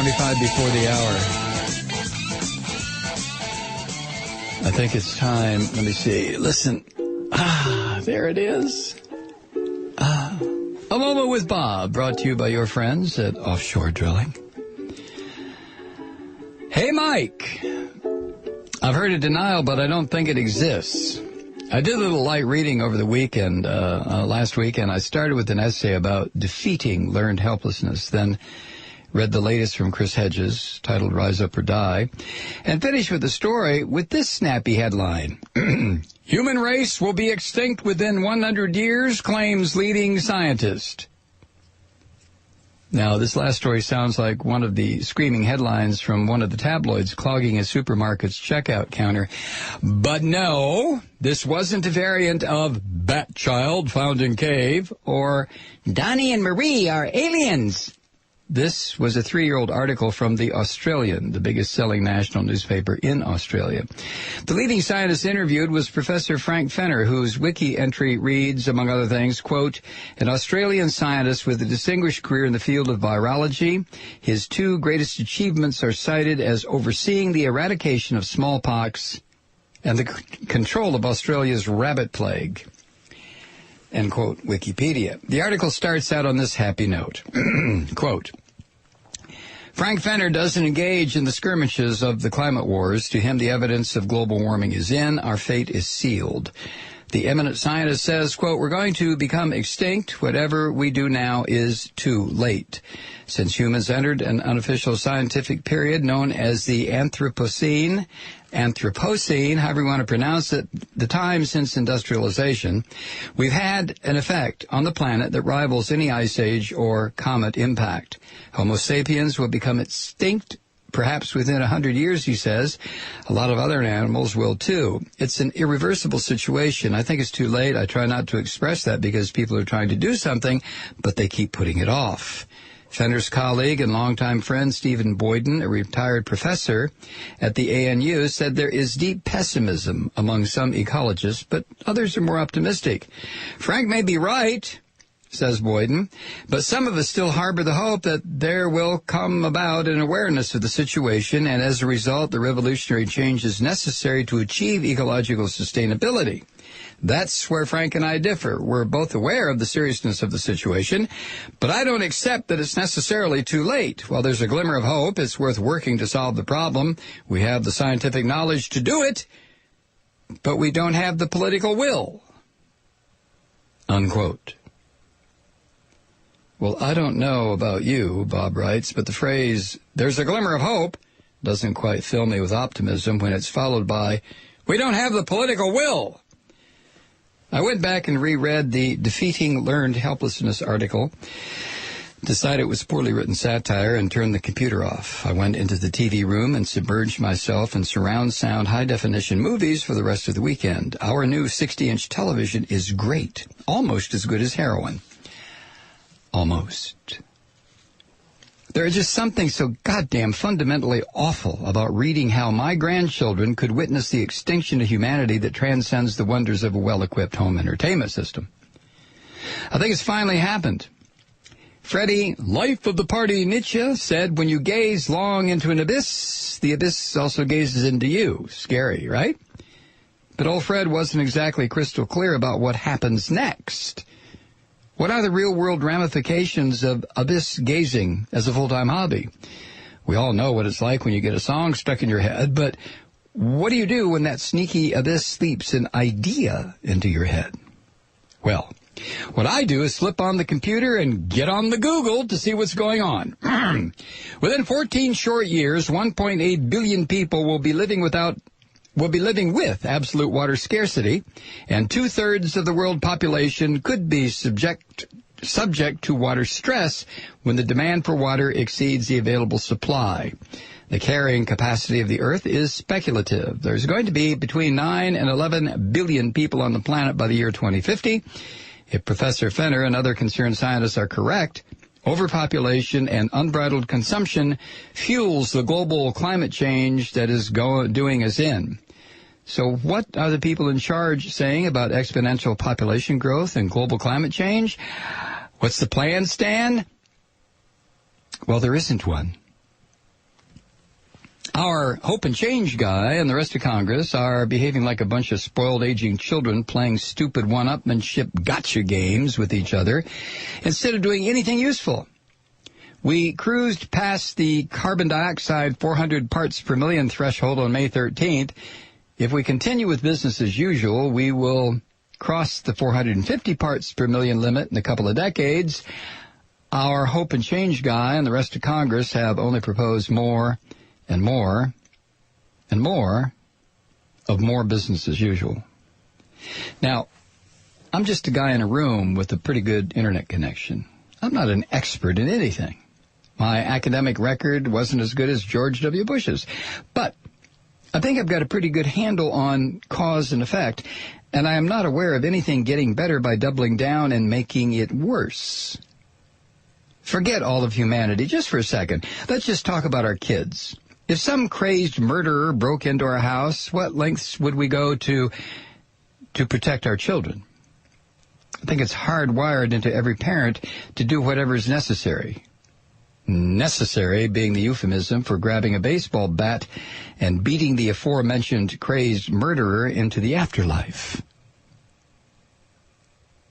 25 before the hour. I think it's time. Let me see. Listen. There it is. A Moment with Bob, brought to you by your friends at Offshore Drilling. Hey, Mike. I've heard of denial, but I don't think it exists. I did a little light reading over the weekend, last weekend. I started with an essay about defeating learned helplessness, then read the latest from Chris Hedges, titled Rise Up or Die, and finished with the story with this snappy headline. Human race will be extinct within 100 years, claims leading scientist. Now, this last story sounds like one of the screaming headlines from one of the tabloids clogging a supermarket's checkout counter. But no, this wasn't a variant of Bat Child found in cave or Donnie and Marie are aliens. This was a 3-year-old article from The Australian, the biggest-selling national newspaper in Australia. The leading scientist interviewed was Professor Frank Fenner, whose wiki entry reads, among other things, quote, an Australian scientist with a distinguished career in the field of virology. His 2 greatest achievements are cited as overseeing the eradication of smallpox and the control of Australia's rabbit plague. End quote, Wikipedia. The article starts out on this happy note. Quote, Frank Fenner doesn't engage in the skirmishes of the climate wars. To him, the evidence of global warming is in. Our fate is sealed. The eminent scientist says, quote, we're going to become extinct. Whatever we do now is too late. Since humans entered an unofficial scientific period known as the Anthropocene, however you want to pronounce it, the time since industrialization, we've had an effect on the planet that rivals any ice age or comet impact. Homo sapiens will become extinct perhaps within 100 years, he says. A lot of other animals will too. It's an irreversible situation. I think it's too late. I try not to express that because people are trying to do something, but they keep putting it off. Fenner's colleague and longtime friend Stephen Boyden, a retired professor at the ANU, said there is deep pessimism among some ecologists, but others are more optimistic. Frank may be right, says Boyden, but some of us still harbor the hope that there will come about an awareness of the situation, and as a result, the revolutionary changes necessary to achieve ecological sustainability. That's where Frank and I differ. We're both aware of the seriousness of the situation, but I don't accept that it's necessarily too late. While there's a glimmer of hope, it's worth working to solve the problem. We have the scientific knowledge to do it, but we don't have the political will. Unquote. Well, I don't know about you, Bob writes, but the phrase, there's a glimmer of hope, doesn't quite fill me with optimism when it's followed by, we don't have the political will. I went back and reread the Defeating Learned Helplessness article, decided it was poorly written satire, and turned the computer off. I went into the TV room and submerged myself in surround sound high-definition movies for the rest of the weekend. Our new 60-inch television is great, almost as good as heroin. Almost. There is just something so goddamn fundamentally awful about reading how my grandchildren could witness the extinction of humanity that transcends the wonders of a well-equipped home entertainment system. I think it's finally happened. Freddie, life of the party Nietzsche, said, when you gaze long into an abyss, the abyss also gazes into you. Scary, right? But old Fred wasn't exactly crystal clear about what happens next. What are the real-world ramifications of abyss gazing as a full-time hobby? We all know what it's like when you get a song stuck in your head, but what do you do when that sneaky abyss sleeps an idea into your head? Well, what I do is slip on the computer and get on the Google to see what's going on. Within 14 short years, 1.8 billion people will be living with absolute water scarcity, and 2/3 of the world population could be subject to water stress when the demand for water exceeds the available supply. The carrying capacity of the Earth is speculative. There's going to be between 9 and 11 billion people on the planet by the year 2050. If Professor Fenner and other concerned scientists are correct, overpopulation and unbridled consumption fuels the global climate change that is doing us in. So what are the people in charge saying about exponential population growth and global climate change? What's the plan, Stan? Well, there isn't one. Our Hope and Change guy and the rest of Congress are behaving like a bunch of spoiled aging children playing stupid one-upmanship gotcha games with each other instead of doing anything useful. We cruised past the carbon dioxide 400 parts per million threshold on May 13th. If we continue with business as usual, we will cross the 450 parts per million limit in a couple of decades. Our Hope and Change guy and the rest of Congress have only proposed more and more and more of more business as usual. Now, I'm just a guy in a room with a pretty good internet connection. I'm not an expert in anything. My academic record wasn't as good as George W. Bush's. But I think I've got a pretty good handle on cause and effect, and I am not aware of anything getting better by doubling down and making it worse. Forget all of humanity just for a second. Let's just talk about our kids. If some crazed murderer broke into our house, what lengths would we go to protect our children? I think it's hardwired into every parent to do whatever is necessary. Necessary being the euphemism for grabbing a baseball bat and beating the aforementioned crazed murderer into the afterlife.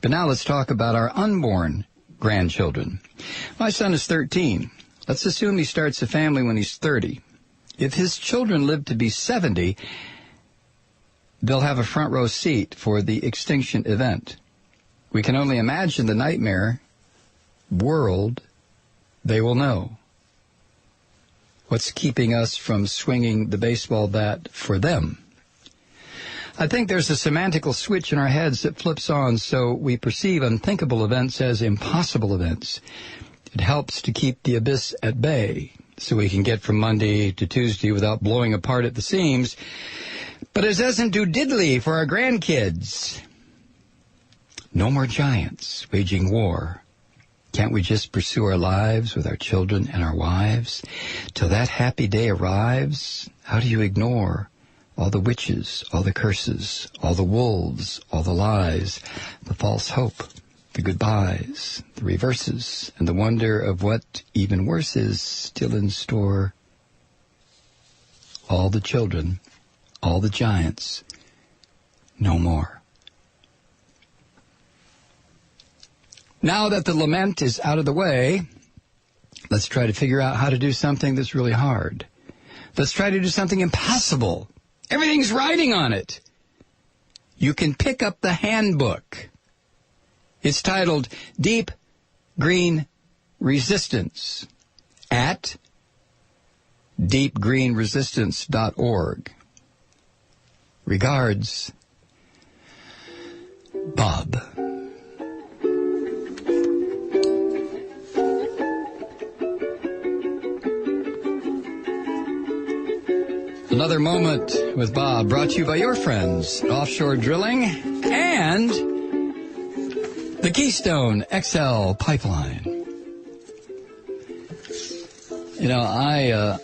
But now let's talk about our unborn grandchildren. My son is 13. Let's assume he starts a family when he's 30. If his children live to be 70, they'll have a front row seat for the extinction event. We can only imagine the nightmare world they will know. What's keeping us from swinging the baseball bat for them? I think there's a semantical switch in our heads that flips on so we perceive unthinkable events as impossible events. It helps to keep the abyss at bay so we can get from Monday to Tuesday without blowing apart at the seams. But it doesn't do diddly for our grandkids. No more giants waging war. Can't we just pursue our lives with our children and our wives till that happy day arrives? How do you ignore all the witches, all the curses, all the wolves, all the lies, the false hope, the goodbyes, the reverses, and the wonder of what even worse is still in store? All the children, all the giants, no more. Now that the lament is out of the way, let's try to figure out how to do something that's really hard. Let's try to do something impossible. Everything's riding on it. You can pick up the handbook. It's titled Deep Green Resistance at deepgreenresistance.org. Regards, Bob. Another Moment with Bob, brought to you by your friends at Offshore Drilling and the Keystone XL Pipeline. You know, I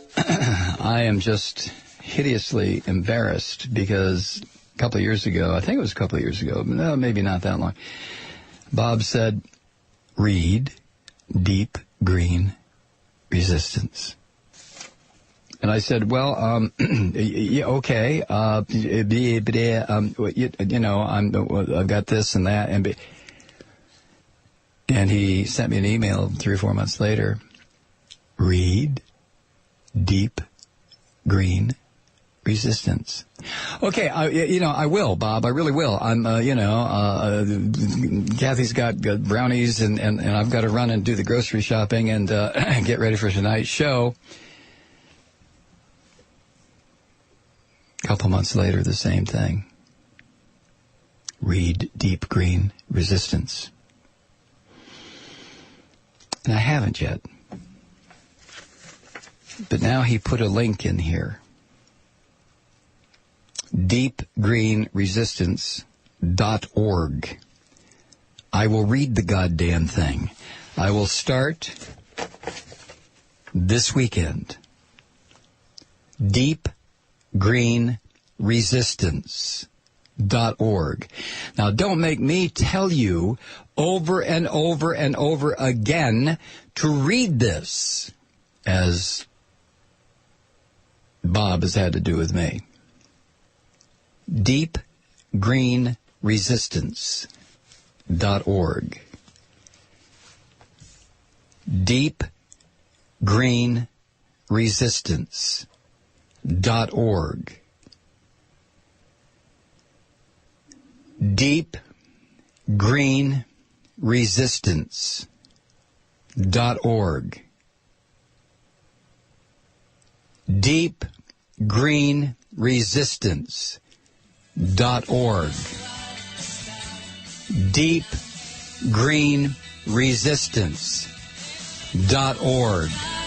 am just hideously embarrassed because a couple of years ago, I think it was a couple of years ago, no, maybe not that long, Bob said, read Deep Green Resistance. And I said, well, yeah, okay, you know, I've got this and that. And he sent me an email 3 or 4 months later. Read Deep Green Resistance. Okay, I will, Bob. I really will. I'm, Kathy's got brownies and I've got to run and do the grocery shopping and get ready for tonight's show. A couple months later, the same thing. Read Deep Green Resistance. And I haven't yet. But now he put a link in here. deepgreenresistance.org. I will read the goddamn thing. I will start this weekend. deepgreenresistance.org. Now, don't make me tell you over and over and over again to read this, as Bob has had to do with me. DeepGreenResistance.org. DeepGreenResistance.org. DeepGreenResistance.org. DeepGreenResistance.org. DeepGreenResistance.org.